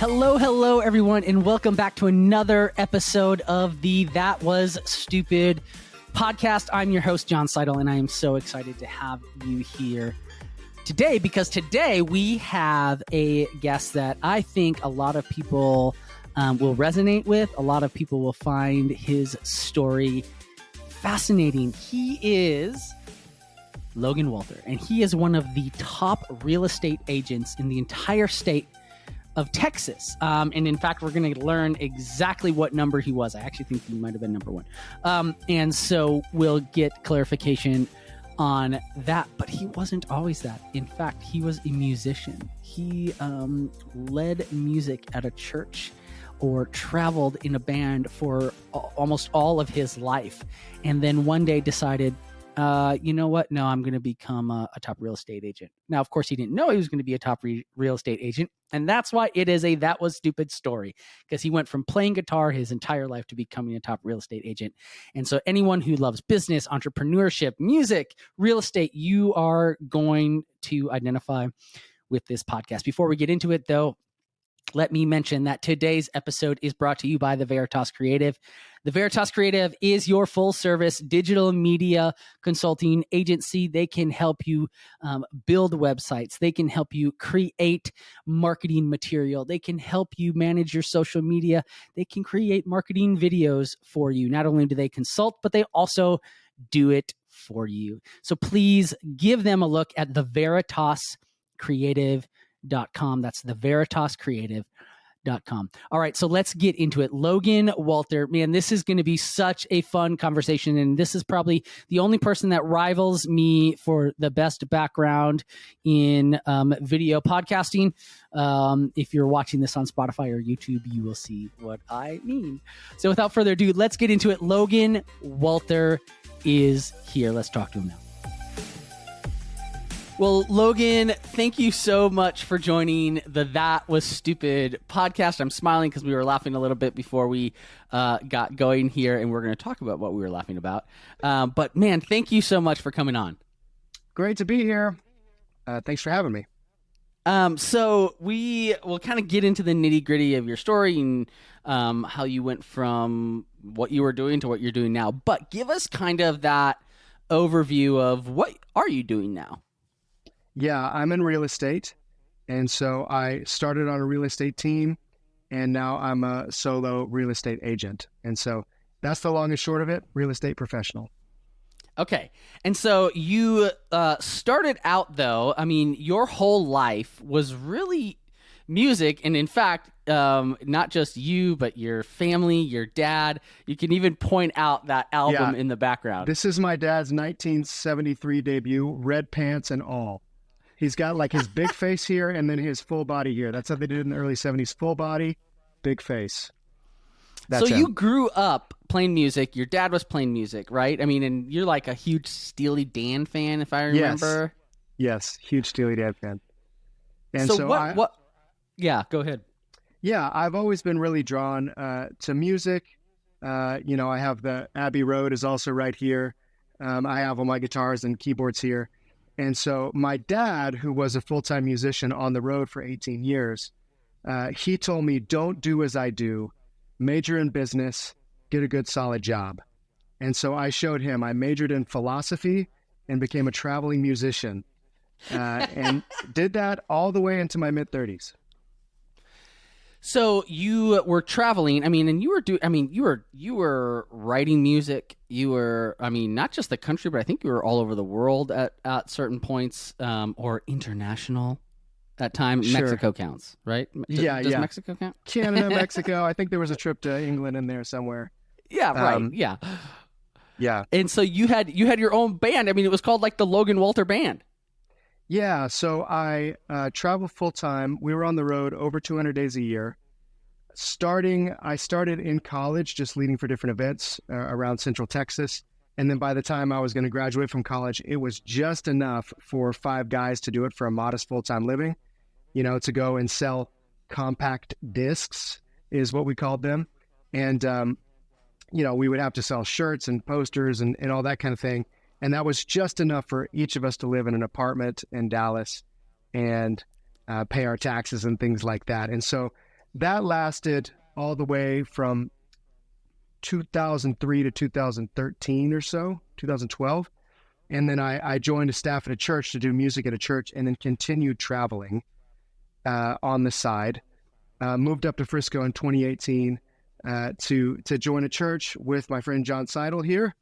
Hello, everyone, and welcome back to another episode of the That Was Stupid podcast. I'm your host, John Seidel, and I am so excited to have you here today because today we have a guest that I think a lot of people will resonate with. A lot of people will find his story fascinating. He is Logan Walter, and he is one of the top real estate agents in the entire state of Texas. And in fact, we're going to learn exactly what number he was. I actually think he might have been number one. And so we'll get clarification on that. But he wasn't always that. In fact, he was a musician. He led music at a church or traveled in a band for almost all of his life. And then one day decided, you know what? No, I'm going to become a top real estate agent. Now, of course, he didn't know he was going to be a top real estate agent. And that's why it is a That Was Stupid story, because he went from playing guitar his entire life to becoming a top real estate agent. And so anyone who loves business, entrepreneurship, music, real estate, you are going to identify with this podcast. Before we get into it, though, let me mention that today's episode is brought to you by the Veritas Creative. The Veritas Creative is your full-service digital media consulting agency. They can help you build websites. They can help you create marketing material. They can help you manage your social media. They can create marketing videos for you. Not only do they consult, but they also do it for you. So please give them a look at the VeritasCreative.com. That's the VeritasCreative.com. All right, so let's get into it. Logan Walter, man, this is going to be such a fun conversation, and this is probably the only person that rivals me for the best background in video podcasting. If you're watching this on Spotify or YouTube, you will see what I mean. So without further ado, let's get into it. Logan Walter is here. Let's talk to him now. Well, Logan, thank you so much for joining the That Was Stupid podcast. I'm smiling because we were laughing a little bit before we got going here, and we're going to talk about what we were laughing about. But man, thank you so much for coming on. Great to be here. Thanks for having me. So we will kind of get into the nitty gritty of your story and how you went from what you were doing to what you're doing now. But give us kind of that overview of what are you doing now? Yeah, I'm in real estate, and so I started on a real estate team, and now I'm a solo real estate agent. And so that's the long and short of it, real estate professional. Okay. And so you started out, though, I mean, your whole life was really music, and in fact, not just you, but your family, your dad. You can even point out that album in the background. This is my dad's 1973 debut, red pants and all. He's got like his big face here and then his full body here. That's how they did it in the early 70s. Full body, big face. That's so him. You grew up playing music. Your dad was playing music, right? I mean, and you're like a huge Steely Dan fan, if I remember. Yes, huge Steely Dan fan. And so what? Yeah, go ahead. Yeah, I've always been really drawn to music. I have the Abbey Road is also right here. I have all my guitars and keyboards here. And so my dad, who was a full-time musician on the road for 18 years, he told me, don't do as I do, major in business, get a good solid job. And so I showed him, I majored in philosophy and became a traveling musician and did that all the way into my mid-30s. So you were traveling, and you were writing music. You were, not just the country, but I think you were all over the world at certain points, or international at time. Sure. Mexico counts, right? Does Mexico count? Canada, Mexico. I think there was a trip to England in there somewhere. Yeah, right. Yeah. Yeah. And so you had your own band. It was called like the Logan Walter Band. Yeah, so I traveled full-time. We were on the road over 200 days a year. I started in college just leading for different events around Central Texas. And then by the time I was going to graduate from college, it was just enough for 5 guys to do it for a modest full-time living, to go and sell compact discs is what we called them. And, we would have to sell shirts and posters and all that kind of thing. And that was just enough for each of us to live in an apartment in Dallas and pay our taxes and things like that. And so that lasted all the way from 2003 to 2013 or so, 2012. And then I joined a staff at a church to do music at a church, and then continued traveling on the side. Moved up to Frisco in 2018 to join a church with my friend John Seidel here.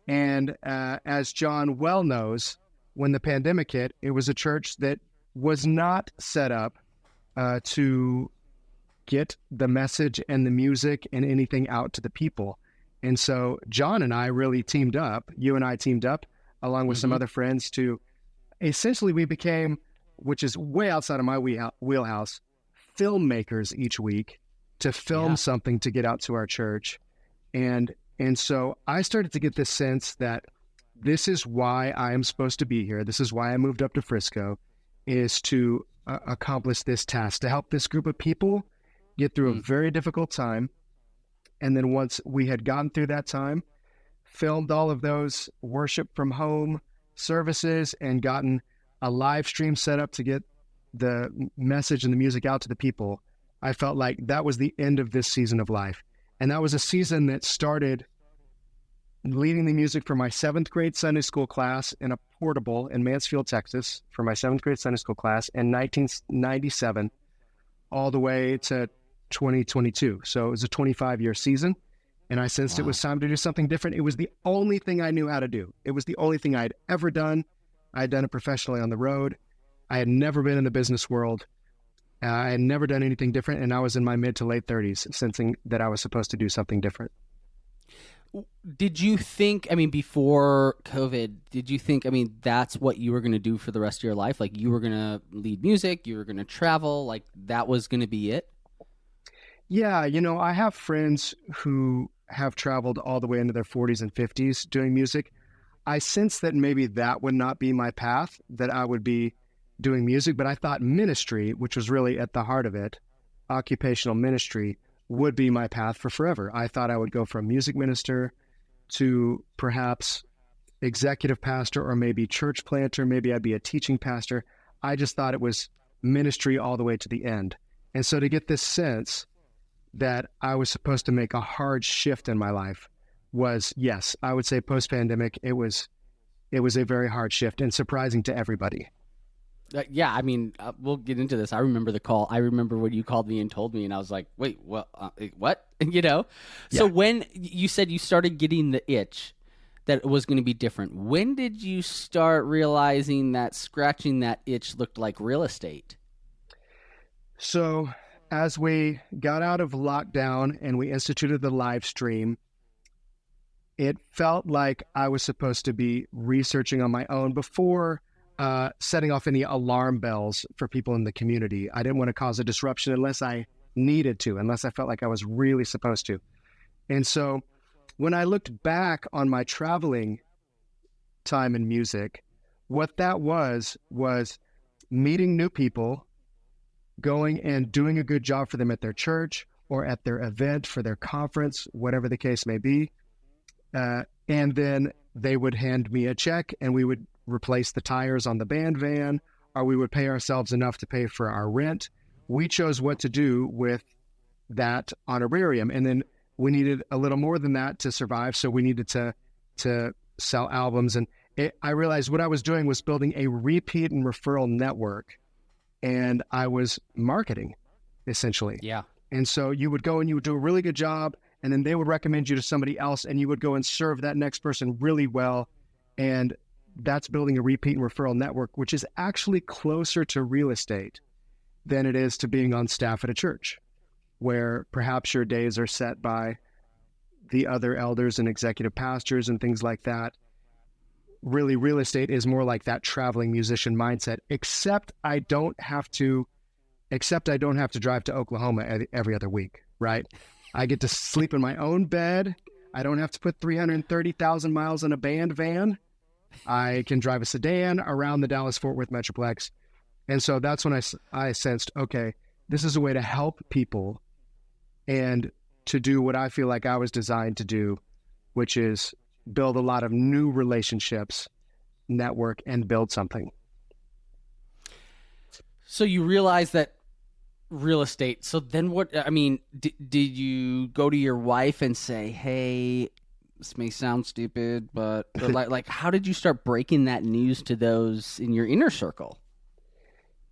And as John well knows, when the pandemic hit, it was a church that was not set up to get the message and the music and anything out to the people. And so John and I really teamed up, you and I teamed up, along with some other friends, to essentially we became, which is way outside of my wheelhouse, filmmakers each week to film something to get out to our church. And so I started to get this sense that this is why I am supposed to be here. This is why I moved up to Frisco, is to accomplish this task, to help this group of people get through a very difficult time. And then once we had gotten through that time, filmed all of those worship from home services and gotten a live stream set up to get the message and the music out to the people, I felt like that was the end of this season of life. And that was a season that started leading the music for my 7th grade Sunday school class in a portable in Mansfield, Texas, for my 7th grade Sunday school class in 1997, all the way to 2022. So it was a 25-year season. And I sensed it was time to do something different. It was the only thing I knew how to do. It was the only thing I'd ever done. I had done it professionally on the road. I had never been in the business world. I had never done anything different. And I was in my mid to late 30s, sensing that I was supposed to do something different. Did you think, I mean, before COVID, did you think, I mean, that's what you were going to do for the rest of your life? Like, you were going to lead music, you were going to travel, like that was going to be it? Yeah, I have friends who have traveled all the way into their 40s and 50s doing music. I sense that maybe that would not be my path, that I would be doing music, but I thought ministry, which was really at the heart of it, occupational ministry, would be my path for forever. I thought I would go from music minister to perhaps executive pastor, or maybe church planter. Maybe I'd be a teaching pastor. I just thought it was ministry all the way to the end. And so to get this sense that I was supposed to make a hard shift in my life was, yes, I would say post-pandemic, it was a very hard shift and surprising to everybody. Yeah, I mean, we'll get into this. I remember the call. I remember when you called me and told me, and I was like, wait, what? So when you said you started getting the itch that it was going to be different, when did you start realizing that scratching that itch looked like real estate? So as we got out of lockdown and we instituted the live stream, it felt like I was supposed to be researching on my own before setting off any alarm bells for people in the community. I didn't want to cause a disruption unless I needed to, unless I felt like I was really supposed to. And so when I looked back on my traveling time in music, what that was meeting new people, going and doing a good job for them at their church or at their event, for their conference, whatever the case may be. And then they would hand me a check and we would replace the tires on the band van, or we would pay ourselves enough to pay for our rent. We chose what to do with that honorarium. And then we needed a little more than that to survive. So we needed to sell albums. And I realized what I was doing was building a repeat and referral network. And I was marketing, essentially. Yeah. And so you would go and you would do a really good job, and then they would recommend you to somebody else, and you would go and serve that next person really well. And that's building a repeat and referral network, which is actually closer to real estate than it is to being on staff at a church, where perhaps your days are set by the other elders and executive pastors and things like that. Really, real estate is more like that traveling musician mindset, except I don't have to drive to Oklahoma every other week, right? I get to sleep in my own bed. I don't have to put 330,000 miles in a band van. I can drive a sedan around the Dallas-Fort Worth Metroplex. And so that's when I sensed, okay, this is a way to help people and to do what I feel like I was designed to do, which is build a lot of new relationships, network, and build something. So you realize that real estate. So then what, I mean, did you go to your wife and say, hey, this may sound stupid, but or like how did you start breaking that news to those in your inner circle?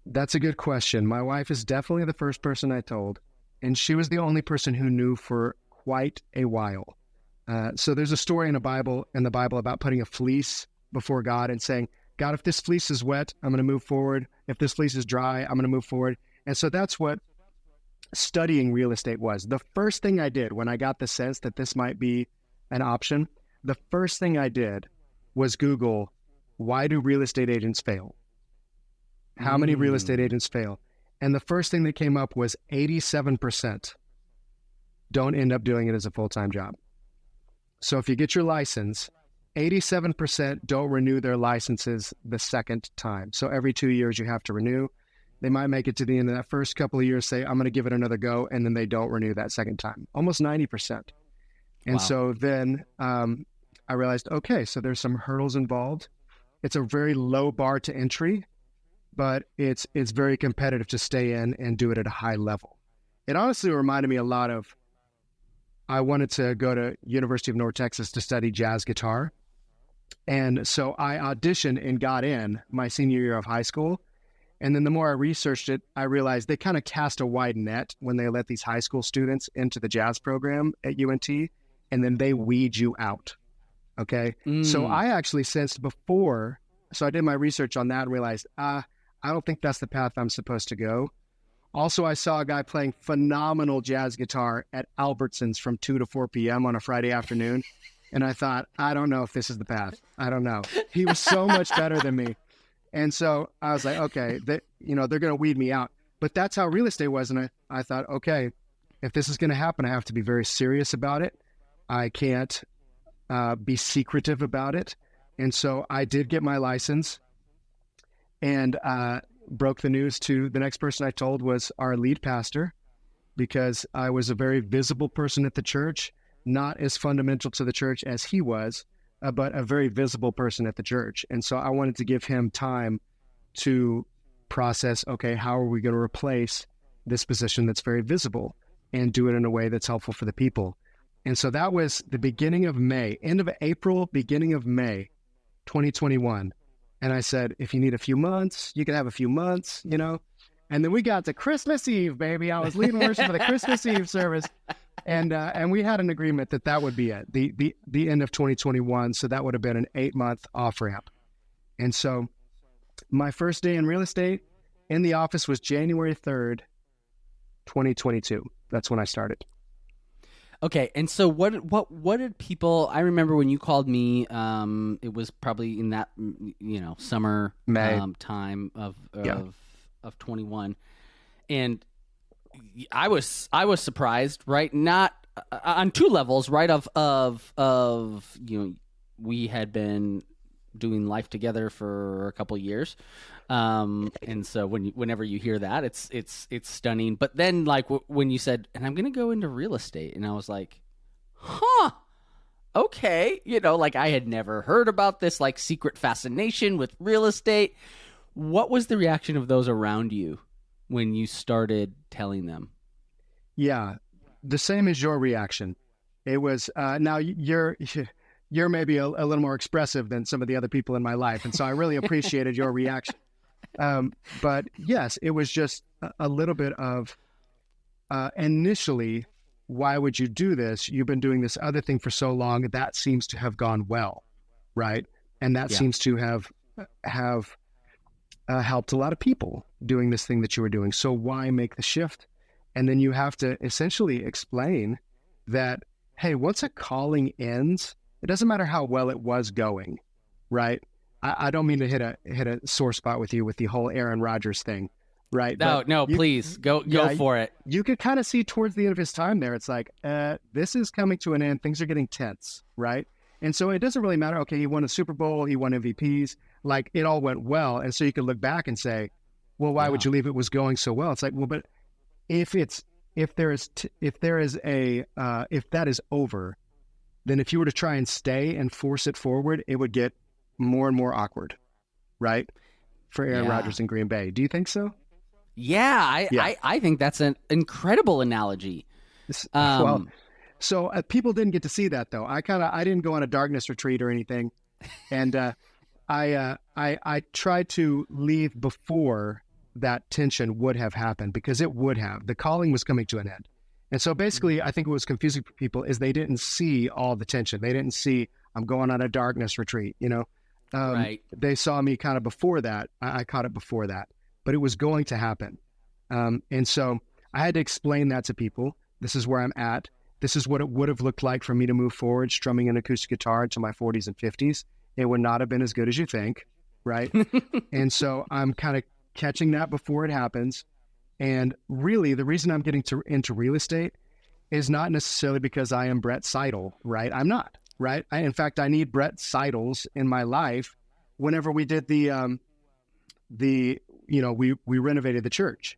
That's a good question. My wife is definitely the first person I told, and she was the only person who knew for quite a while. So there's a story in the Bible about putting a fleece before God and saying, God, if this fleece is wet, I'm going to move forward. If this fleece is dry, I'm going to move forward. And so that's what studying real estate was. The first thing I did when I got the sense that this might be an option, the first thing I did was Google, why do real estate agents fail? How many real estate agents fail? And the first thing that came up was 87% don't end up doing it as a full-time job. So if you get your license, 87% don't renew their licenses the second time. So every 2 years you have to renew. They might make it to the end of that first couple of years, say, I'm going to give it another go, and then they don't renew that second time. Almost 90%. And so then I realized, okay, so there's some hurdles involved. It's a very low bar to entry, but it's very competitive to stay in and do it at a high level. It honestly reminded me a lot of, I wanted to go to University of North Texas to study jazz guitar. And so I auditioned and got in my senior year of high school. And then the more I researched it, I realized they kind of cast a wide net when they let these high school students into the jazz program at UNT, and then they weed you out. Okay. So I actually sensed before, so I did my research on that and realized, I don't think that's the path I'm supposed to go. Also, I saw a guy playing phenomenal jazz guitar at Albertsons from 2 to 4 p.m. on a Friday afternoon. And I thought, I don't know if this is the path. I don't know. He was so much better than me. And so I was like, okay, they're going to weed me out. But that's how real estate was. And I thought, okay, if this is going to happen, I have to be very serious about it. I can't be secretive about it. And so I did get my license and broke the news to the next person I told was our lead pastor, because I was a very visible person at the church, not as fundamental to the church as he was, but a very visible person at the church. And so I wanted to give him time to process, okay, how are we going to replace this position that's very visible and do it in a way that's helpful for the people? And so that was the beginning of May, end of April, beginning of May, 2021. And I said, if you need a few months, you can have a few months, And then we got to Christmas Eve, baby. I was leading worship for the Christmas Eve service. And we had an agreement that would be it, the end of 2021. So that would have been an 8-month off ramp. And so my first day in real estate in the office was January 3rd, 2022. That's when I started. Okay, and so what did people? I remember when you called me. It was probably in that summer May time of 21, and I was surprised, right? Not on two levels, right? Of we had been doing life together for a couple of years, and so whenever you hear that, it's stunning. But then, like when you said, "And I'm going to go into real estate," and I was like, "Huh, okay," like I had never heard about this like secret fascination with real estate. What was the reaction of those around you when you started telling them? Yeah, the same as your reaction. It was now you're maybe a little more expressive than some of the other people in my life. And so I really appreciated your reaction. But yes, it was just a little bit of initially, why would you do this? You've been doing this other thing for so long. That seems to have gone well, right? And that seems to have helped a lot of people doing this thing that you were doing. So why make the shift? And then you have to essentially explain that, hey, once a calling ends, it doesn't matter how well it was going, right? I don't mean to hit a sore spot with you with the whole Aaron Rodgers thing, right? No, please go for it. You could kind of see towards the end of his time there, it's like, this is coming to an end. Things are getting tense, right? And so it doesn't really matter. Okay, he won a Super Bowl, he won MVPs, like it all went well. And so you could look back and say, well, why would you leave it was going so well? It's like, well, but if that is over, then if you were to try and stay and force it forward, it would get more and more awkward, right? For Aaron Rodgers in Green Bay. Do you think so? Yeah, Yeah. I think that's an incredible analogy. Well, Um, so people didn't get to see that though. I didn't go on a darkness retreat or anything, and I tried to leave before that tension would have happened, because it would have. The calling was coming to an end. And so basically, I think what was confusing for people is they didn't see all the tension. They didn't see, I'm going on a darkness retreat, right. They saw me kind of before that. I caught it before that, but it was going to happen. And so I had to explain that to people. This is where I'm at. This is what it would have looked like for me to move forward, strumming an acoustic guitar into my 40s and 50s. It would not have been as good as you think, right? And so I'm kind of catching that before it happens. And really, the reason I'm getting into real estate is not necessarily because I am Brett Seidel, right? I'm not, right? In fact, I need Brett Seidels in my life. Whenever we did we renovated the church,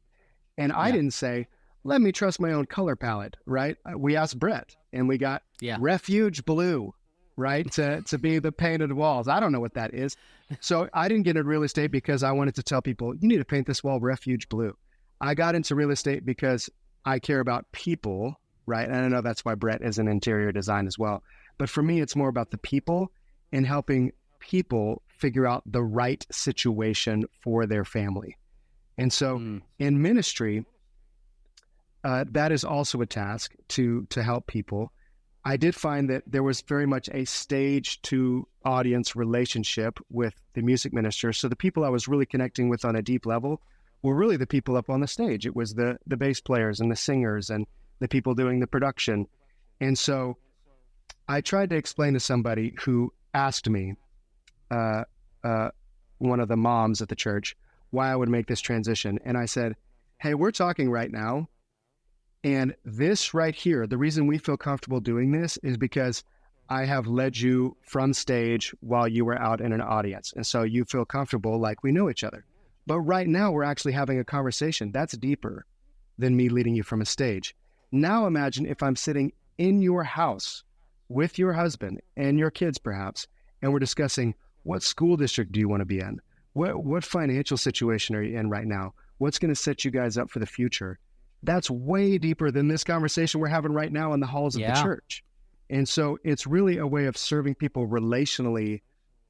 and I didn't say, let me trust my own color palette, right? We asked Brett, and we got refuge blue, right? To be the painted walls. I don't know what that is. So I didn't get into real estate because I wanted to tell people, you need to paint this wall refuge blue. I got into real estate because I care about people, right? And I know that's why Brett is in interior design as well. But for me, it's more about the people and helping people figure out the right situation for their family. And so in ministry, that is also a task to help people. I did find that there was very much a stage to audience relationship with the music minister. So the people I was really connecting with on a deep level were really the people up on the stage. It was the bass players and the singers and the people doing the production. And so I tried to explain to somebody who asked me, one of the moms at the church, why I would make this transition. And I said, hey, we're talking right now. And this right here, the reason we feel comfortable doing this is because I have led you from stage while you were out in an audience. And so you feel comfortable like we know each other. But right now we're actually having a conversation that's deeper than me leading you from a stage. Now imagine if I'm sitting in your house with your husband and your kids perhaps, and we're discussing, what school district do you want to be in? What financial situation are you in right now? What's going to set you guys up for the future? That's way deeper than this conversation we're having right now in the halls of the church. And so it's really a way of serving people relationally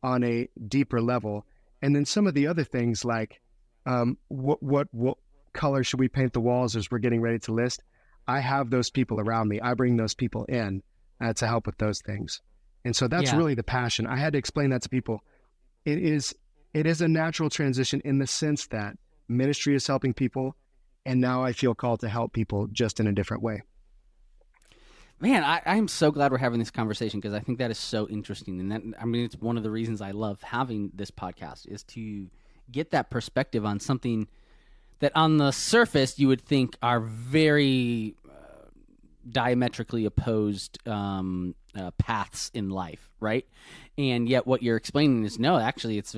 on a deeper level. And then some of the other things like what color should we paint the walls as we're getting ready to list? I have those people around me. I bring those people in to help with those things. And so that's really the passion. I had to explain that to people. It is a natural transition in the sense that ministry is helping people, and now I feel called to help people just in a different way. Man, I'm so glad we're having this conversation because I think that is so interesting. And that, I mean, it's one of the reasons I love having this podcast is to get that perspective on something that on the surface you would think are very diametrically opposed paths in life, right? And yet what you're explaining is no, actually it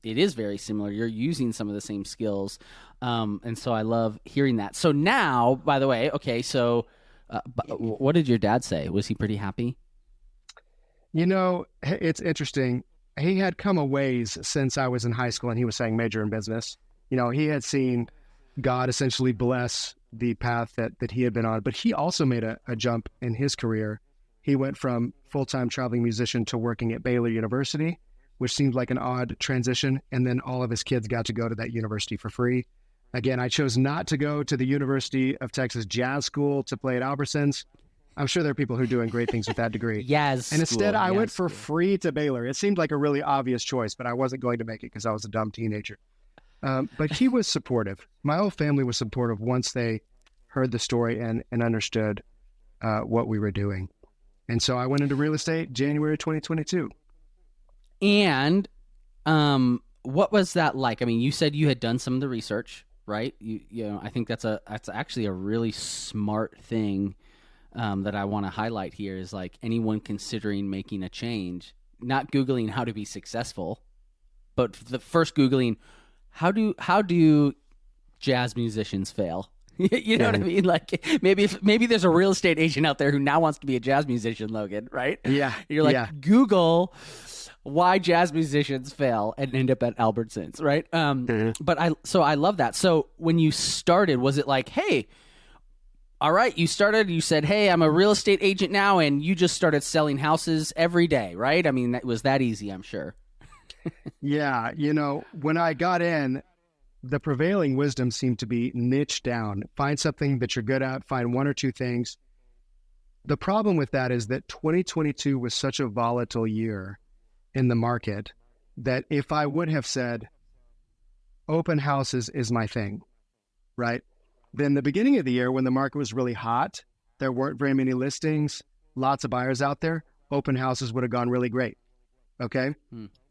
is very similar. You're using some of the same skills. And so I love hearing that. So now, by the way, okay, so what did your dad say? Was he pretty happy? It's interesting. He had come a ways since I was in high school and he was saying major in business. He had seen God essentially bless the path that he had been on, but he also made a jump in his career. He went from full-time traveling musician to working at Baylor University, which seemed like an odd transition. And then all of his kids got to go to that university for free. Again, I chose not to go to the University of Texas Jazz School to play at Albersons. I'm sure there are people who are doing great things with that degree. And instead, I went for free to Baylor. It seemed like a really obvious choice, but I wasn't going to make it because I was a dumb teenager. But he was supportive. My whole family was supportive once they heard the story and understood what we were doing. And so I went into real estate January 2022. And what was that like? I mean, you said you had done some of the research, right? I think that's actually a really smart thing that I want to highlight here is like anyone considering making a change, not Googling how to be successful, but the first Googling how do jazz musicians fail? You know what I mean? Like maybe there's a real estate agent out there who now wants to be a jazz musician, Logan, right? Yeah. You're like, Google why jazz musicians fail and end up at Albertsons, right? But I love that. So when you started, was it like, hey, all right, you said, hey, I'm a real estate agent now, and you just started selling houses every day, right? I mean, that was that easy, I'm sure. Yeah. When I got in, the prevailing wisdom seemed to be niche down. Find something that you're good at, find one or two things. The problem with that is that 2022 was such a volatile year in the market that if I would have said open houses is my thing, right? Then the beginning of the year when the market was really hot, there weren't very many listings, lots of buyers out there, open houses would have gone really great. Okay.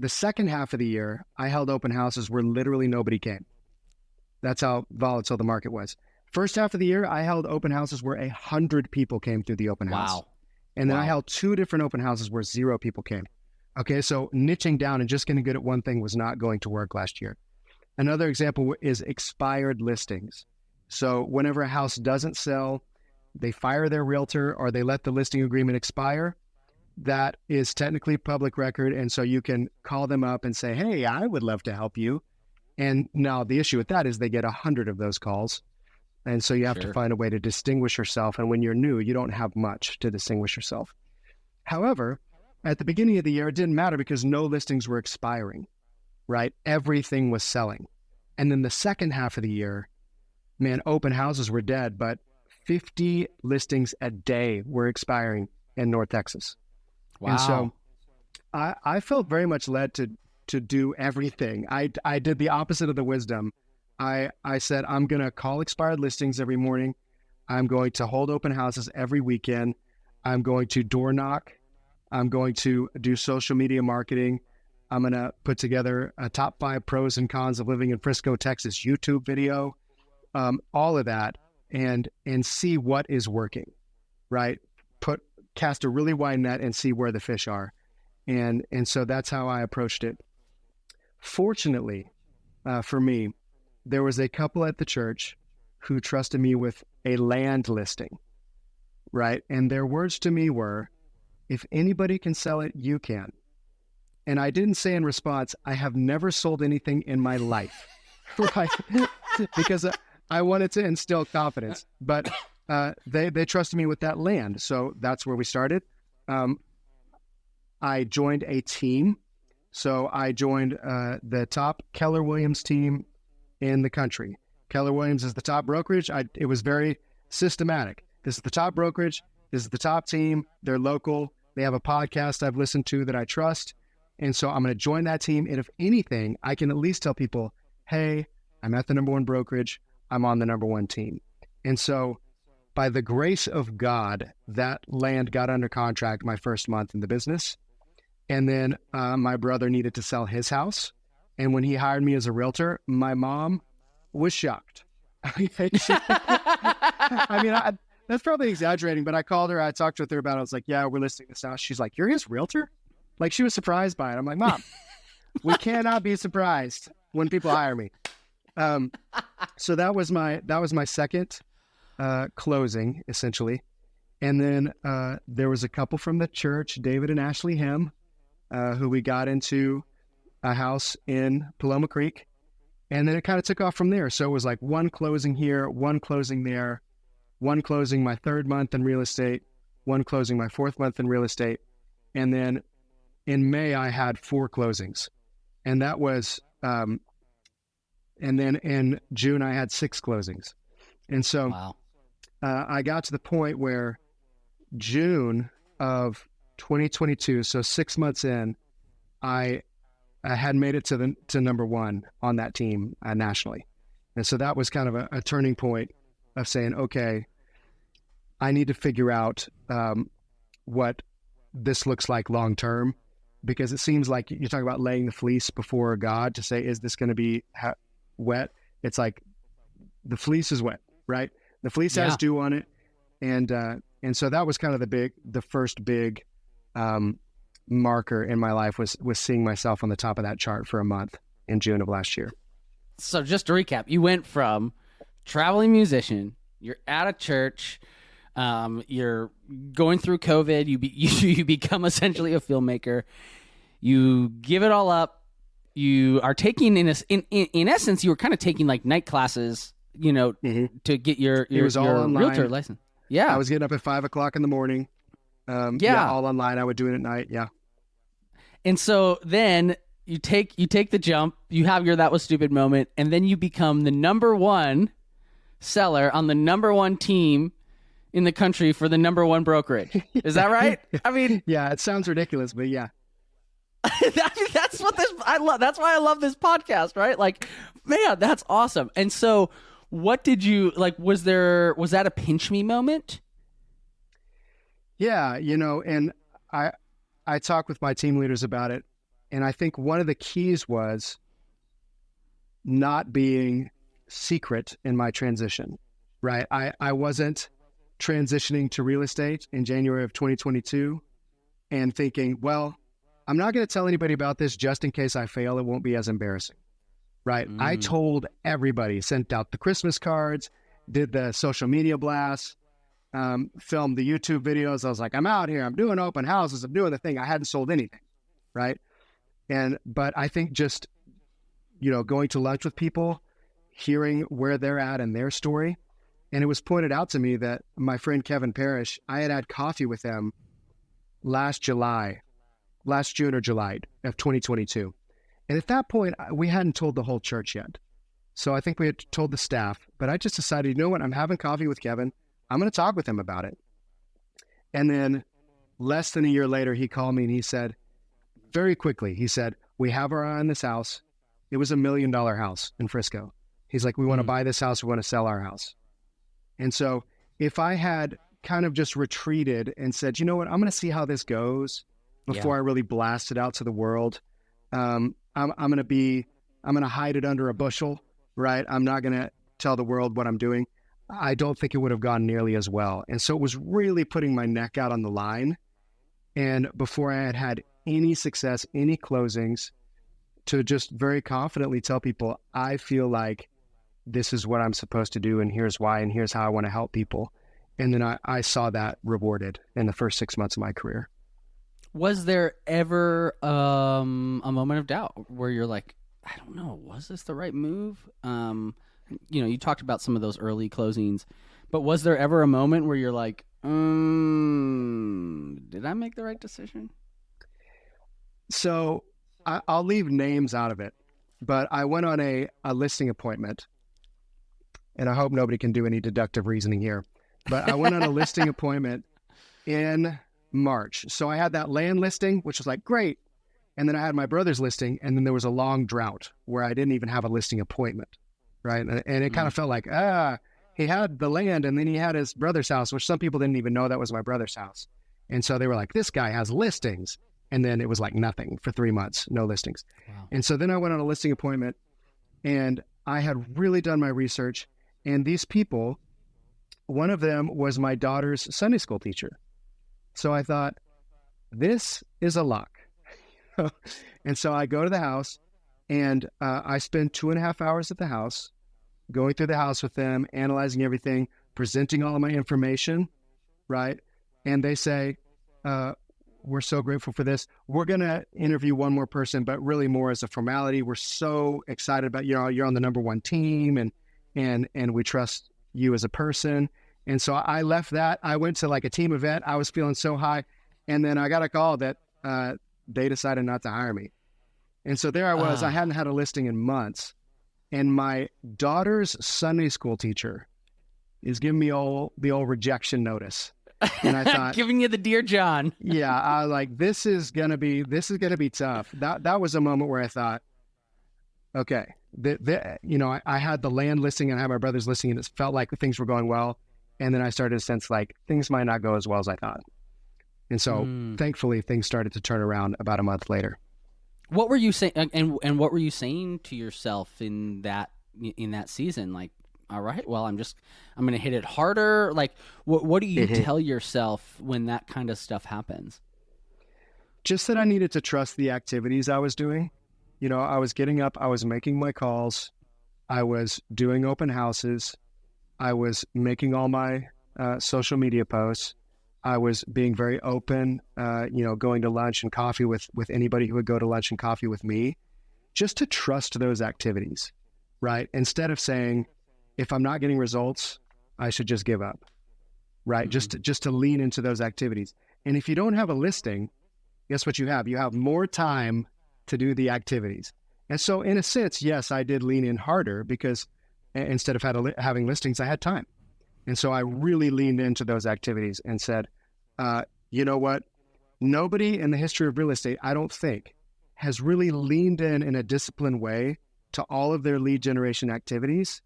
The second half of the year, I held open houses where literally nobody came. That's how volatile the market was. First half of the year, I held open houses where 100 people came through the open house. Wow. And then I held 2 different open houses where 0 people came. Okay, so niching down and just getting good at one thing was not going to work last year. Another example is expired listings. So whenever a house doesn't sell, they fire their realtor or they let the listing agreement expire. That is technically public record. And so you can call them up and say, hey, I would love to help you. And now the issue with that is they get 100 of those calls. And so you have to find a way to distinguish yourself. And when you're new, you don't have much to distinguish yourself. However, at the beginning of the year, it didn't matter because no listings were expiring, right? Everything was selling. And then the second half of the year, man, open houses were dead, but 50 listings a day were expiring in North Texas. Wow. And so I felt very much led to do everything. I did the opposite of the wisdom. I said, I'm going to call expired listings every morning. I'm going to hold open houses every weekend. I'm going to door knock. I'm going to do social media marketing. I'm going to put together a top 5 pros and cons of living in Frisco, Texas YouTube video, all of that, and see what is working, right? Cast a really wide net and see where the fish are. And so that's how I approached it. Fortunately, for me, there was a couple at the church who trusted me with a land listing, right? And their words to me were, if anybody can sell it, you can. And I didn't say in response, I have never sold anything in my life, right? Because I wanted to instill confidence, but they trusted me with that land. So that's where we started. I joined a team. So I joined the top Keller Williams team in the country. Keller Williams is the top brokerage. It was very systematic. This is the top brokerage. This is the top team. They're local. They have a podcast I've listened to that I trust. And so I'm going to join that team. And if anything, I can at least tell people, hey, I'm at the number 1 brokerage. I'm on the number 1 team. And so by the grace of God, that land got under contract my first month in the business. And then my brother needed to sell his house. And when he hired me as a realtor, my mom was shocked. That's probably exaggerating, but I called her. I talked with her about it. I was like, yeah, we're listing this house. She's like, you're his realtor? Like, she was surprised by it. I'm like, Mom, we cannot be surprised when people hire me. So that was my second closing, essentially. And then there was a couple from the church, David and Ashley Hem, who we got into a house in Paloma Creek. And then it kind of took off from there. So it was like one closing here, one closing there, one closing my 3rd month in real estate, one closing my 4th month in real estate. And then in May, I had 4 closings. And that was, and then in June, I had 6 closings. And so I got to the point where June of 2022, so 6 months in, I had made it to number 1 on that team nationally. And so that was kind of a turning point of saying, okay, I need to figure out what this looks like long term, because it seems like you talk about laying the fleece before God to say, is this going to be wet? It's like the fleece is wet, right? The fleece has dew on it. And so that was kind of the first big marker in my life was seeing myself on the top of that chart for a month in June of last year. So just to recap, you went from traveling musician. You're at a church. You're going through COVID. You become essentially a filmmaker. You give it all up. You are taking in essence, you were kind of taking like night classes, to get your realtor license. Yeah, I was getting up at 5 o'clock in the morning. All online. I would do it at night. Yeah. And so then you take the jump. You have your That Was Stupid moment, and then you become the number one seller on the number one team in the country for the number one brokerage. Is that right? I mean, yeah, it sounds ridiculous, but yeah. That's what I love. That's why I love this podcast, right? Like, man, that's awesome. And so what did you like? Was that a pinch me moment? Yeah, and I talk with my team leaders about it, and I think one of the keys was not being secret in my transition, right? I wasn't transitioning to real estate in January of 2022 and thinking, well, I'm not going to tell anybody about this just in case I fail. It won't be as embarrassing, right? I told everybody, sent out the Christmas cards, did the social media blasts, filmed the YouTube videos. I was like, I'm out here. I'm doing open houses. I'm doing the thing. I hadn't sold anything, right? But I think just, going to lunch with people, hearing where they're at and their story. And it was pointed out to me that my friend Kevin Parrish, I had coffee with him last June or July of 2022. And at that point, we hadn't told the whole church yet. So I think we had told the staff, but I just decided, you know what? I'm having coffee with Kevin. I'm going to talk with him about it. And then less than a year later, he called me and he said, very quickly, he said, we have our eye on this house. It was $1 million house in Frisco. He's like, we want to buy this house. We want to sell our house. And so if I had kind of just retreated and said, you know what, I'm going to see how this goes before I really blast it out to the world. I'm going to hide it under a bushel, right? I'm not going to tell the world what I'm doing. I don't think it would have gone nearly as well. And so it was really putting my neck out on the line. And before I had had any success, any closings, to just very confidently tell people, I feel like this is what I'm supposed to do, and here's why, and here's how I want to help people. And then I saw that rewarded in the first 6 months of my career. Was there ever a moment of doubt where you're like, I don't know, was this the right move? You talked about some of those early closings, but was there ever a moment where you're like, did I make the right decision? So I'll leave names out of it, but I went on a listing appointment, and I hope nobody can do any deductive reasoning here, but I went on a listing appointment in March. So I had that land listing, which was like, great. And then I had my brother's listing, and then there was a long drought where I didn't even have a listing appointment, right? And it kind of felt like, he had the land, and then he had his brother's house, which some people didn't even know that was my brother's house. And so they were like, this guy has listings. And then it was like nothing for 3 months, no listings. Wow. And so then I went on a listing appointment, and I had really done my research. And these people, one of them was my daughter's Sunday school teacher. So I thought, this is a lock. And so I go to the house, and I spend 2.5 hours at the house, going through the house with them, analyzing everything, presenting all of my information, right? And they say, we're so grateful for this. We're going to interview one more person, but really more as a formality. We're so excited about, you're on the number one team, and we trust you as a person. And so I left that. I went to like a team event. I was feeling so high. And then I got a call that they decided not to hire me. And so there I was. I hadn't had a listing in months. And my daughter's Sunday school teacher is giving me the old rejection notice. And I thought, giving you the Dear John. Yeah, I was like, this is gonna be tough. That was a moment where I thought, okay, I had the land listing and I had my brother's listing, and it felt like things were going well. And then I started to sense like things might not go as well as I thought. And so thankfully things started to turn around about a month later. What were you saying, and what were you saying to yourself in that season? Like, all right, well, I'm going to hit it harder. Like, what do you tell yourself when that kind of stuff happens? Just that I needed to trust the activities I was doing. I was getting up, I was making my calls, I was doing open houses, I was making all my social media posts. I was being very open, going to lunch and coffee with anybody who would go to lunch and coffee with me, just to trust those activities, right? Instead of saying, if I'm not getting results, I should just give up, right? Mm-hmm. Just to lean into those activities. And if you don't have a listing, guess what you have? You have more time to do the activities. And so in a sense, yes, I did lean in harder because instead of having listings, I had time. And so I really leaned into those activities and said, you know what? Nobody in the history of real estate, I don't think, has really leaned in a disciplined way to all of their lead generation activities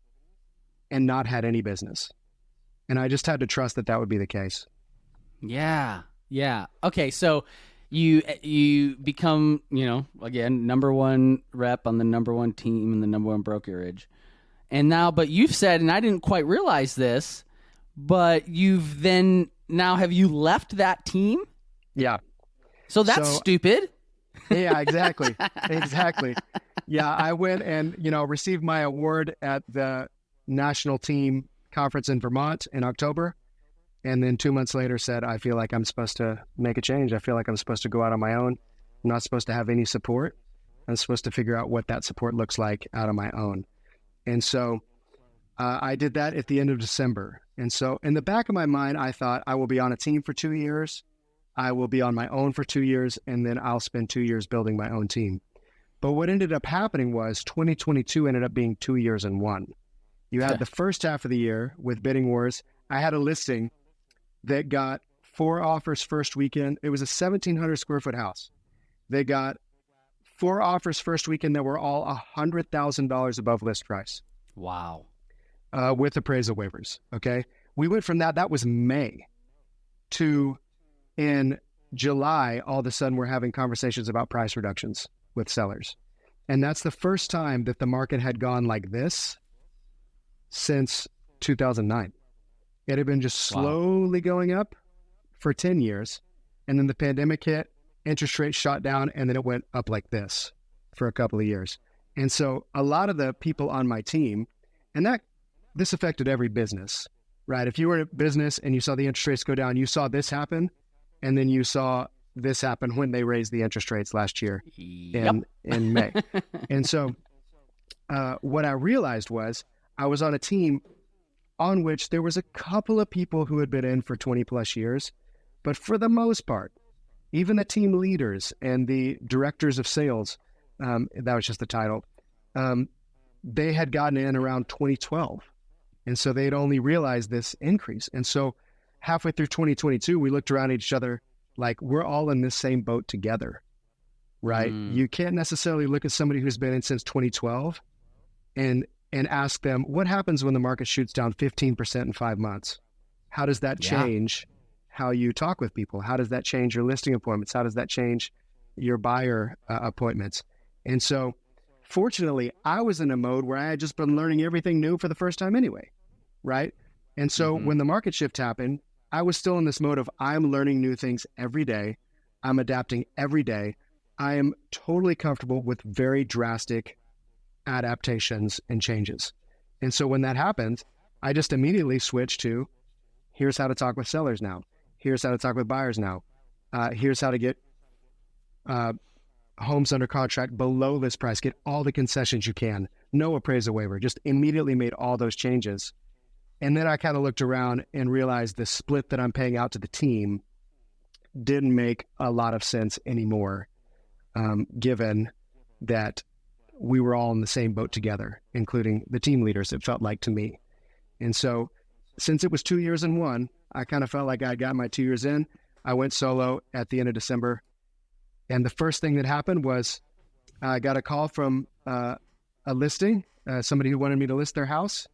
and not had any business. And I just had to trust that that would be the case. Yeah. Yeah. Okay. So you become, again, number one rep on the number one team in the number one brokerage. And now, but you've said, and I didn't quite realize this, but have you left that team? Yeah. So that's stupid. Yeah, exactly. Exactly. Yeah. I went and, received my award at the national team conference in Vermont in October. And then 2 months later said, I feel like I'm supposed to make a change. I feel like I'm supposed to go out on my own. I'm not supposed to have any support. I'm supposed to figure out what that support looks like out on my own. And so I did that at the end of December. And so in the back of my mind, I thought I will be on a team for 2 years. I will be on my own for 2 years, and then I'll spend 2 years building my own team. But what ended up happening was 2022 ended up being 2 years in one. You had the first half of the year with bidding wars. I had a listing that got 4 offers first weekend. It was a 1,700 square foot house. They got 4 offers first weekend that were all $100,000 above list price. Wow. With appraisal waivers. Okay. We went from that was May, to in July, all of a sudden we're having conversations about price reductions with sellers. And that's the first time that the market had gone like this since 2009. It had been just slowly going up for 10 years. And then the pandemic hit, interest rates shot down, and then it went up like this for a couple of years. And so a lot of the people on my team, and this affected every business, right? If you were in a business and you saw the interest rates go down, you saw this happen, and then you saw this happen when they raised the interest rates last year in May. And so what I realized was I was on a team on which there was a couple of people who had been in for 20 plus years, but for the most part, even the team leaders and the directors of sales, that was just the title, they had gotten in around 2012. And so they'd only realized this increase. And so halfway through 2022, we looked around at each other like we're all in this same boat together, right? You can't necessarily look at somebody who's been in since 2012 and ask them, what happens when the market shoots down 15% in 5 months? How does that change how you talk with people? How does that change your listing appointments? How does that change your buyer appointments? And so fortunately, I was in a mode where I had just been learning everything new for the first time anyway, right? And so when the market shift happened, I was still in this mode of I'm learning new things every day. I'm adapting every day. I am totally comfortable with very drastic adaptations and changes. And so when that happened, I just immediately switched to, here's how to talk with sellers now. Here's how to talk with buyers now. Here's how to get homes under contract below list price, get all the concessions you can, no appraisal waiver, just immediately made all those changes. And then I kind of looked around and realized the split that I'm paying out to the team didn't make a lot of sense anymore, given that we were all in the same boat together, including the team leaders, it felt like to me. And so since it was 2 years in one, I kind of felt like I got my 2 years in. I went solo at the end of December. And the first thing that happened was I got a call from a listing, somebody who wanted me to list their house.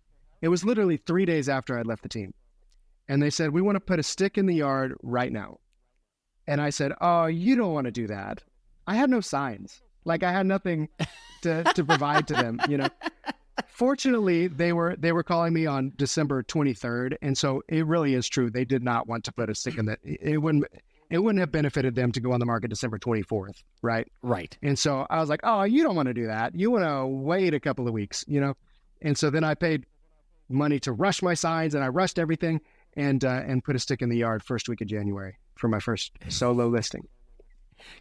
It was literally 3 days after I'd left the team. And they said, we want to put a stick in the yard right now. And I said, oh, you don't want to do that. I had no signs. Like I had nothing to provide to them, you know. Fortunately, they were calling me on December 23rd. And so it really is true. They did not want to put a stick in that. It wouldn't have benefited them to go on the market December 24th, right? Right. And so I was like, oh, you don't want to do that. You want to wait a couple of weeks, you know? And so then I paid money to rush my signs, and I rushed everything and put a stick in the yard first week of January for my first solo listing.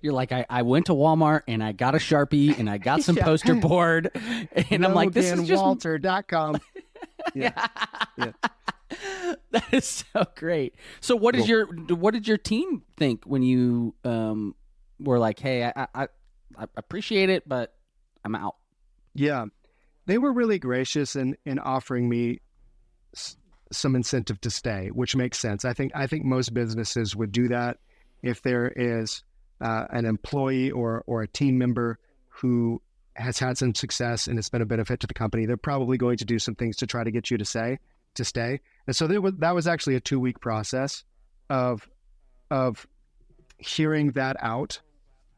You're like, I went to Walmart and I got a Sharpie and I got some poster board, and I'm like, this is just LoganWalter.com. Yeah. Yeah. That is so great. So what did your team think when you were like, hey, I appreciate it, but I'm out? Yeah, they were really gracious in offering me some incentive to stay, which makes sense. I think most businesses would do that if there is an employee or a team member who has had some success and it's been a benefit to the company. They're probably going to do some things to try to get you to stay. And so that was actually a 2-week process of hearing that out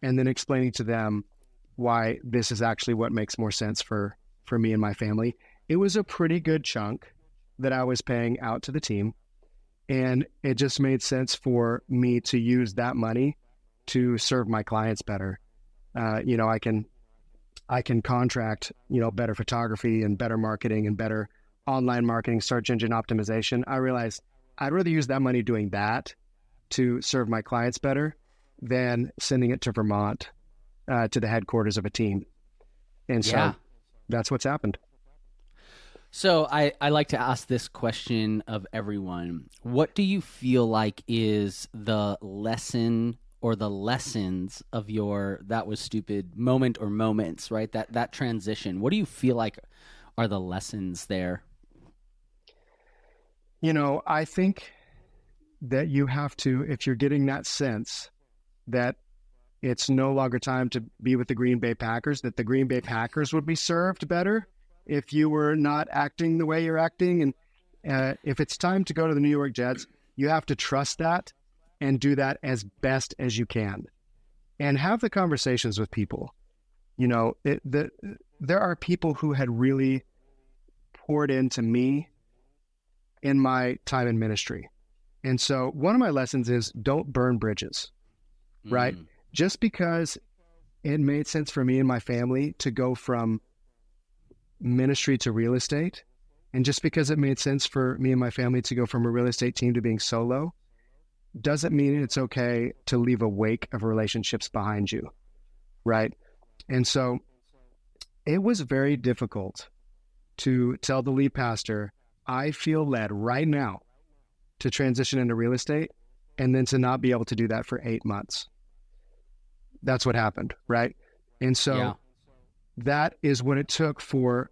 and then explaining to them why this is actually what makes more sense for me and my family. It was a pretty good chunk that I was paying out to the team, and it just made sense for me to use that money to serve my clients better. I can contract, better photography and better marketing and better online marketing, search engine optimization. I realized I'd rather use that money doing that to serve my clients better than sending it to Vermont, to the headquarters of a team. And so that's what's happened. So I like to ask this question of everyone. What do you feel like is the lesson or the lessons of your that was stupid moment or moments, right? That transition. What do you feel like are the lessons there? I think that you have to, if you're getting that sense that it's no longer time to be with the Green Bay Packers, that the Green Bay Packers would be served better if you were not acting the way you're acting. And if it's time to go to the New York Jets, you have to trust that and do that as best as you can and have the conversations with people. There are people who had really poured into me in my time in ministry. And so one of my lessons is don't burn bridges, right? Just because it made sense for me and my family to go from ministry to real estate, and just because it made sense for me and my family to go from a real estate team to being solo, doesn't mean it's okay to leave a wake of relationships behind you, right? And so it was very difficult to tell the lead pastor, I feel led right now to transition into real estate, and then to not be able to do that for 8 months. That's what happened, right? And so that is what it took for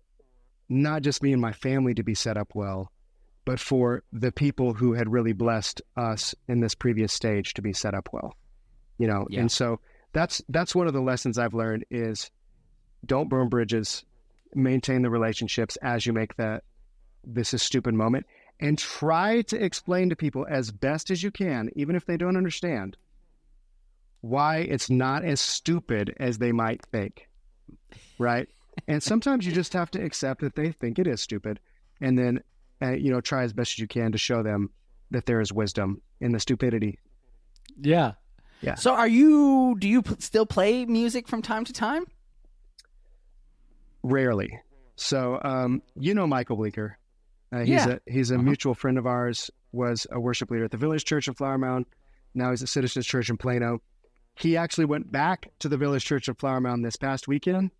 not just me and my family to be set up well, but for the people who had really blessed us in this previous stage to be set up well, And so that's one of the lessons I've learned is don't burn bridges, maintain the relationships as you make this is stupid moment, and try to explain to people as best as you can, even if they don't understand, why it's not as stupid as they might think, right? And sometimes you just have to accept that they think it is stupid, and then, try as best as you can to show them that there is wisdom in the stupidity. Yeah. Yeah. So do you still play music from time to time? Rarely. So, Michael Bleeker. He's a mutual friend of ours, was a worship leader at the Village Church in Flower Mound. Now he's at Citizens Church in Plano. He actually went back to the Village Church of Flower Mound this past weekend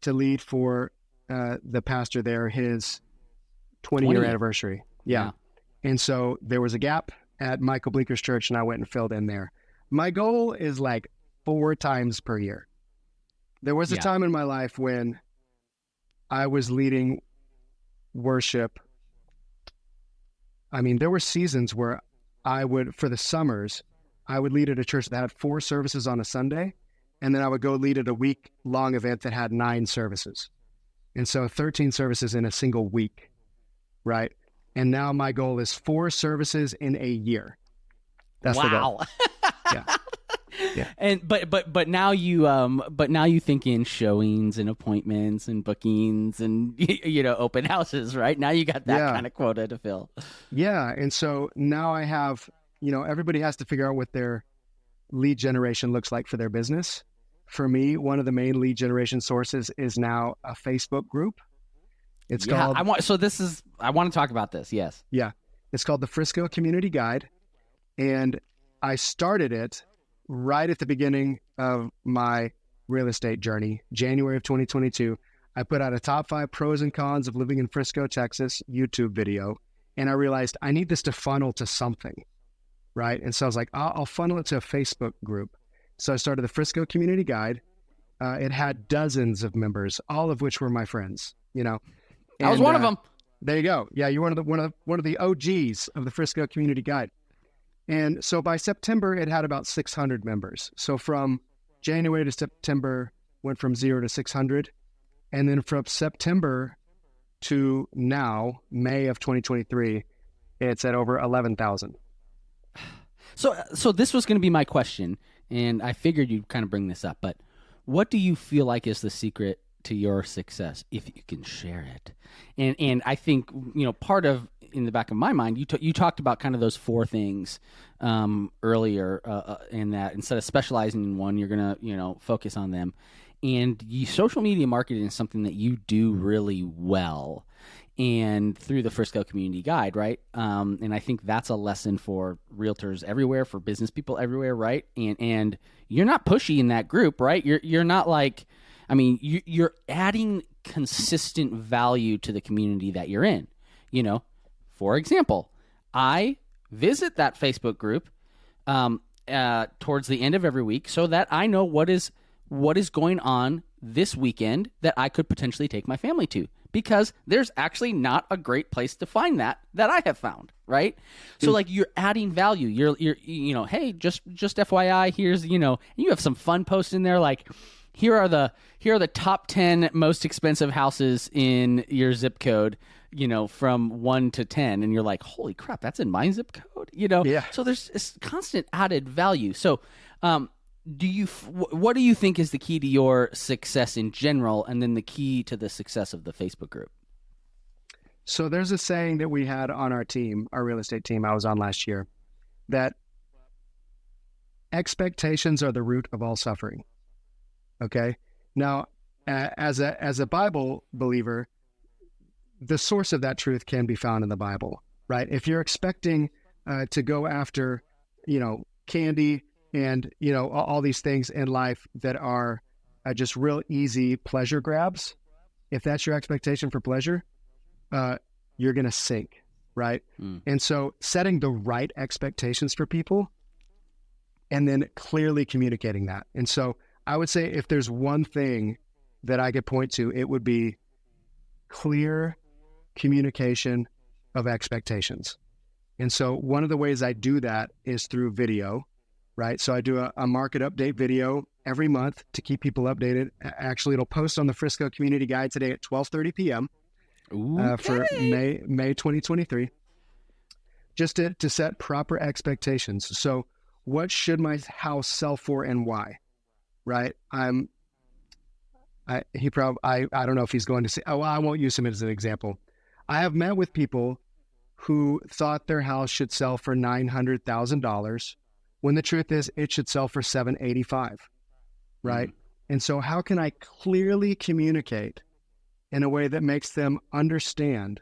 to lead for the pastor there, his 20-year anniversary. Yeah. And so there was a gap at Michael Bleeker's church, and I went and filled in there. My goal is like 4 times per year. There was a time in my life when I was leading worship. I mean, there were seasons where for the summers, I would lead at a church that had 4 services on a Sunday, and then I would go lead at a week-long event that had 9 services. And so 13 services in a single week, right? And now my goal is 4 services in a year. That's the goal. Yeah. And but now you think in showings and appointments and bookings and open houses, right? Now you got that kind of quota to fill. Yeah, and so now I have, everybody has to figure out what their lead generation looks like for their business. For me, one of the main lead generation sources is now a Facebook group. It's Yeah, called I want to talk about this. Yes. yeah, it's called the Frisco Community Guide, and I started it right at the beginning of my real estate journey, January of 2022. I put out a top 5 pros and cons of living in Frisco, Texas YouTube video, and I realized I need this to funnel to something, right? And so I was like, I'll funnel it to a Facebook group. So I started the Frisco Community Guide. It had dozens of members, all of which were my friends. I was one of them. There you go. Yeah, you're one of the OGs of the Frisco Community Guide. And so by September, it had about 600 members. So from January to September, went from 0 to 600. And then from September to now, May of 2023, it's at over 11,000. So this was going to be my question, and I figured you'd kind of bring this up, but what do you feel like is the secret to your success, if you can share it? And I think, part of, in the back of my mind, you talked about kind of those 4 things earlier, in that instead of specializing in one, you're going to, focus on them. And social media marketing is something that you do really well, and through the Frisco Community Guide, right? And I think that's a lesson for realtors everywhere, for business people everywhere, right? And you're not pushy in that group, right? You're not like, you're adding consistent value to the community that you're in. For example, I visit that Facebook group towards the end of every week so that I know what is going on this weekend that I could potentially take my family to, because there's actually not a great place to find that I have found, right? So like, you're adding value. You're hey, just FYI, here's, you have some fun posts in there, like, here are the top 10 most expensive houses in your zip code, from 1 to 10. And you're like, holy crap, that's in my zip code, Yeah. So there's this constant added value. So, what do you think is the key to your success in general, and then the key to the success of the Facebook group? So there's a saying that we had on our team, our real estate team I was on last year, that expectations are the root of all suffering. Okay. Now, as a Bible believer, the source of that truth can be found in the Bible, right? If you're expecting to go after, candy and, all these things in life that are just real easy pleasure grabs, if that's your expectation for pleasure, you're going to sink, right? And so setting the right expectations for people and then clearly communicating that. And so I would say if there's one thing that I could point to, it would be clear communication of expectations. And so one of the ways I do that is through video, right? So I do a market update video every month to keep people updated. Actually, it'll post on the Frisco Community Guide today at 12:30 p.m. For May 2023, just to set proper expectations. So what should my house sell for and why? Right? I don't know if he's going to say, I won't use him as an example. I have met with people who thought their house should sell for $900,000 when the truth is it should sell for $785,000, right? And so how can I clearly communicate in a way that makes them understand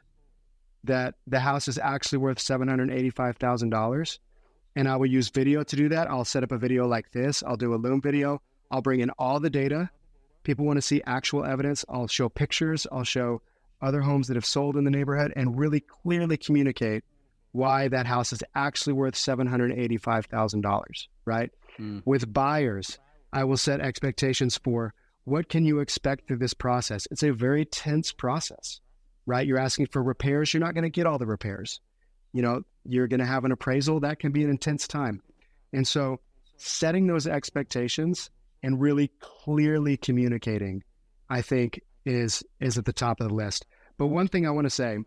that the house is actually worth $785,000? And I will use video to do that. I'll set up a video like this. I'll do a Loom video. I'll bring in all the data. People want to see actual evidence. I'll show pictures. I'll show other homes that have sold in the neighborhood and really clearly communicate why that house is actually worth $785,000, right? With buyers, I will set expectations for what can you expect through this process. It's a very tense process, right? You're asking for repairs. You're not going to get all the repairs. You're going to have an appraisal. That can be an intense time. And so setting those expectations and really clearly communicating, I think, is at the top of the list. But one thing I want to say,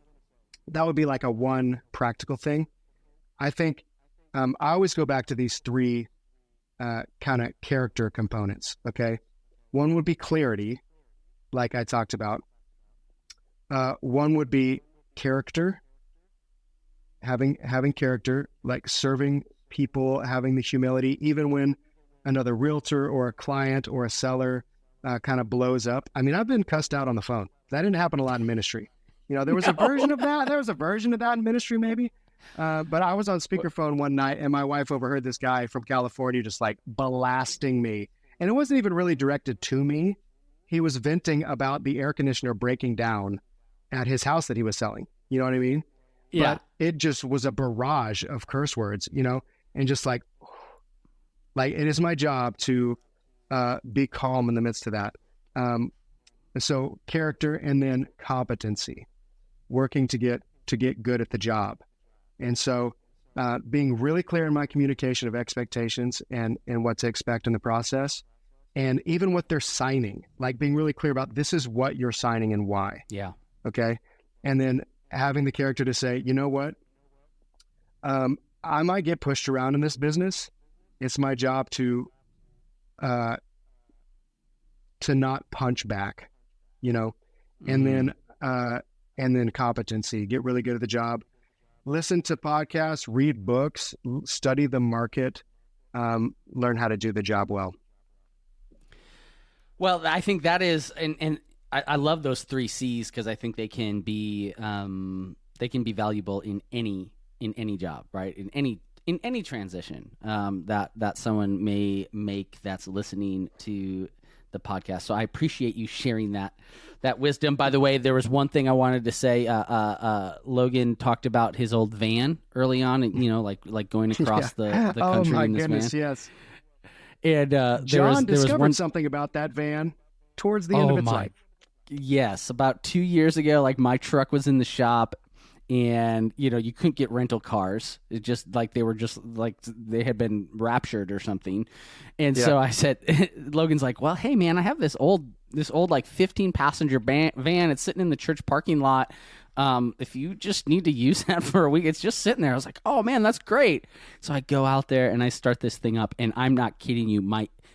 that would be like a one practical thing. I think I always go back to these 3 kind of character components, okay? One would be clarity, like I talked about. One would be character, having character, like serving people, having the humility, even when another realtor or a client or a seller kind of blows up. I mean, I've been cussed out on the phone. That didn't happen a lot in ministry. There was a version of that. There was a version of that in ministry, maybe. But I was on speakerphone one night, and my wife overheard this guy from California just like blasting me. And it wasn't even really directed to me. He was venting about the air conditioner breaking down at his house that he was selling. You know what I mean? Yeah. But it just was a barrage of curse words, and just like it is my job to be calm in the midst of that. So character and then competency, working to get good at the job. And so being really clear in my communication of expectations and what to expect in the process, and even what they're signing, like being really clear about this is what you're signing and why. Yeah. Okay. And then having the character to say, you know what? I might get pushed around in this business. It's my job to not punch back, and then competency, get really good at the job, listen to podcasts, read books, study the market, learn how to do the job well. Well, I think that is, and I love those 3 C's because I think they can be valuable in any job, right? In any transition that someone may make that's listening to the podcast. So I appreciate you sharing that wisdom. By the way, there was one thing I wanted to say. Logan talked about his old van early on, and like going across the country oh my in this goodness, van. yes. And John there discovered was something about that van towards the end of its life. Yes, about 2 years ago, like my truck was in the shop, and you couldn't get rental cars. It just like they were just like they had been raptured or something. And so I said, Logan's like, well, hey man, I have this old like 15 passenger van. It's sitting in the church parking lot. If you just need to use that for a week, it's just sitting there. I was like, oh man, that's great. So I go out there and I start this thing up, and I'm not kidding you.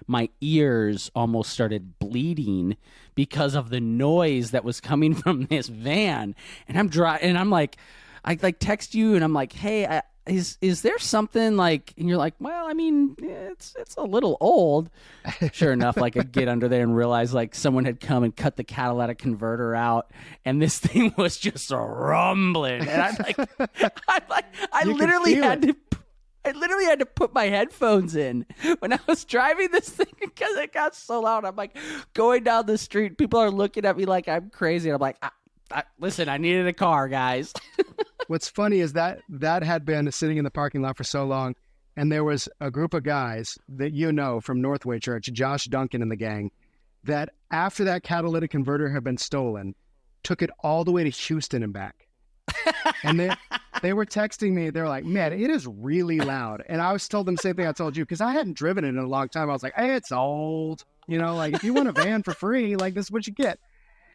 My ears almost started bleeding because of the noise that was coming from this van. And I'm like, I like text you and I'm like, hey, is there something like, and you're like, well, I mean, it's a little old. Sure enough, like I get under there and realize like someone had come and cut the catalytic converter out, and this thing was just rumbling. And I literally had to put my headphones in when I was driving this thing because it got so loud. I'm like going down the street. People are looking at me like I'm crazy. And I'm like, listen, I needed a car, guys. What's funny is that had been sitting in the parking lot for so long, and there was a group of guys that from Northway Church, Josh Duncan and the gang, that after that catalytic converter had been stolen, took it all the way to Houston and back. And they were texting me. They're like, man, it is really loud. And I was told them the same thing I told you, because I hadn't driven it in a long time. I was like, hey, it's old. Like if you want a van for free, like this is what you get.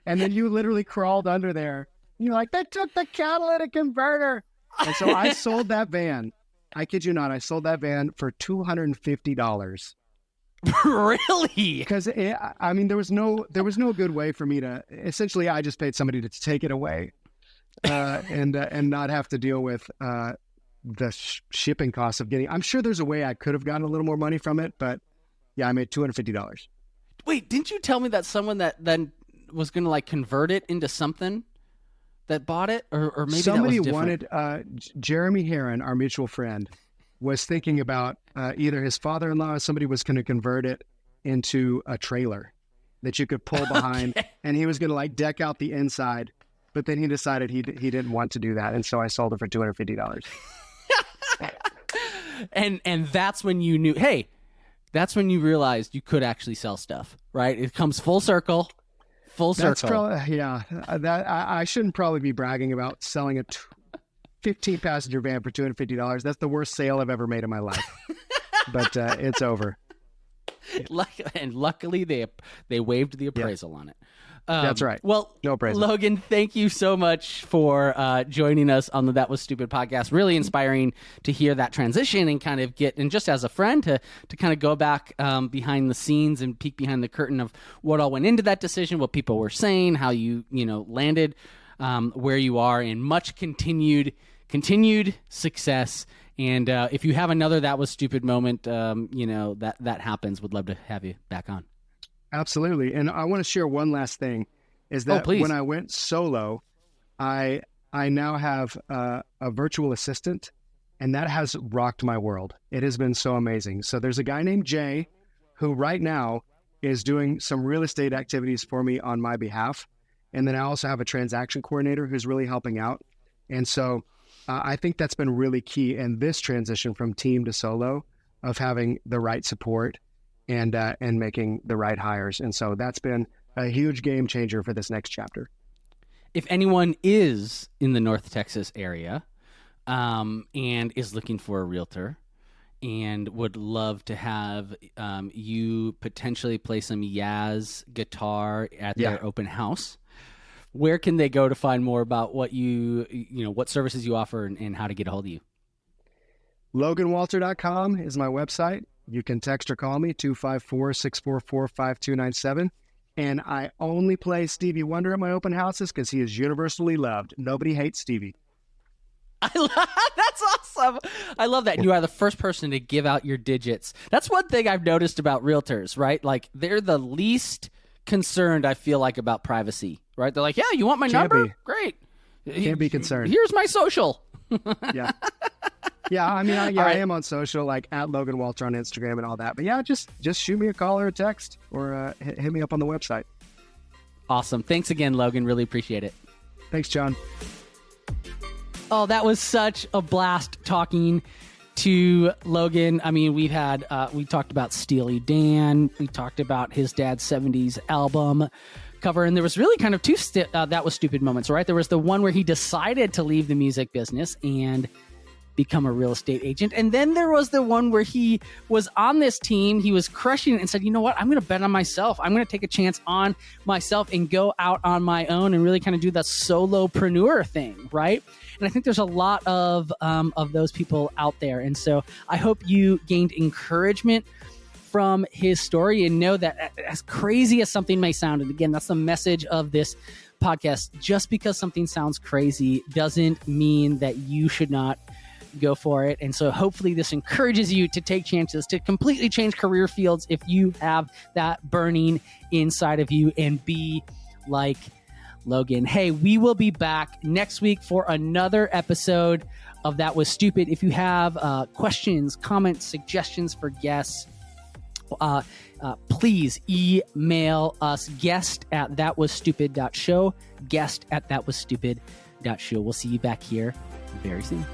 And then you literally crawled under there. You're like, they took the catalytic converter. And so I sold that van. I kid you not. I sold that van for $250. Really? Because there was no good way for me to. Essentially, I just paid somebody to take it away, and not have to deal with the shipping costs of getting. I'm sure there's a way I could have gotten a little more money from it, but yeah, I made $250. Wait, didn't you tell me that someone that then was going to like convert it into something that bought it, or maybe somebody that was different? wanted Jeremy Heron, our mutual friend, was thinking about either his father-in-law or somebody was going to convert it into a trailer that you could pull behind, and he was going to like deck out the inside, but then he decided he didn't want to do that, and so I sold it for $250. and that's when you knew, hey, that's when you realized you could actually sell stuff, right? It comes full circle. That's probably, yeah. That I shouldn't probably be bragging about selling a 15 passenger van for $250. That's the worst sale I've ever made in my life. But it's over. And luckily they waived the appraisal on it. That's right. Well, no appraisal. Logan, thank you so much for joining us on the That Was Stupid podcast. Really inspiring to hear that transition and kind of and just as a friend to kind of go back behind the scenes and peek behind the curtain of what all went into that decision, what people were saying, how you landed where you are, and much continued success. And if you have another That Was Stupid moment, that happens, would love to have you back on. Absolutely. And I want to share one last thing, is that when I went solo, I now have a virtual assistant, and that has rocked my world. It has been so amazing. So there's a guy named Jay who right now is doing some real estate activities for me on my behalf. And then I also have a transaction coordinator who's really helping out. And so I think that's been really key in this transition from team to solo, of having the right support and making the right hires. And so that's been a huge game changer for this next chapter. If anyone is in the North Texas area and is looking for a realtor and would love to have you potentially play some Yaz guitar at their open house, where can they go to find more about what what services you offer and how to get a hold of you? LoganWalter.com is my website. You can text or call me, 254-644-5297. And I only play Stevie Wonder at my open houses because he is universally loved. Nobody hates Stevie. That's awesome. I love that. And you are the first person to give out your digits. That's one thing I've noticed about realtors, right? Like, they're the least concerned, I feel like, about privacy, right? They're like, yeah, you want my number? Great. Can't be concerned. Here's my social. Yeah. Yeah, I mean, I am on social, like at Logan Walter on Instagram and all that. But yeah, just shoot me a call or a text, or hit me up on the website. Awesome. Thanks again, Logan. Really appreciate it. Thanks, John. Oh, that was such a blast talking to Logan. I mean, we talked about Steely Dan. We talked about his dad's 70s album cover. And there was really kind of two That Was Stupid moments, right? There was the one where he decided to leave the music business and become a real estate agent. And then there was the one where he was on this team, he was crushing it and said, you know what, I'm going to bet on myself. I'm going to take a chance on myself and go out on my own and really kind of do that solopreneur thing, right? And I think there's a lot of those people out there. And so I hope you gained encouragement from his story, and know that as crazy as something may sound, and again, that's the message of this podcast, just because something sounds crazy doesn't mean that you should not go for it. And so hopefully this encourages you to take chances, to completely change career fields if you have that burning inside of you, and be like Logan. Hey, we will be back next week for another episode of That Was Stupid. If you have questions, comments, suggestions for guests, please email us, guest@thatwasstupid.show, guest@thatwasstupid.show. We'll see you back here very soon.